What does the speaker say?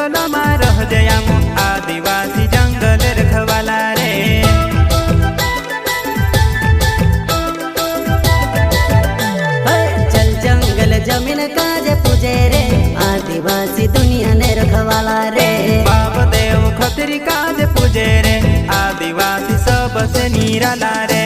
जंगल में रह जयाम आदिवासी जंगल रखवाला रे। चल जंगल जमीन काज पूजे रे आदिवासी दुनिया ने रखवाला रे। बाप देव खतरी काज पूजे रे आदिवासी सबसे निराला रे।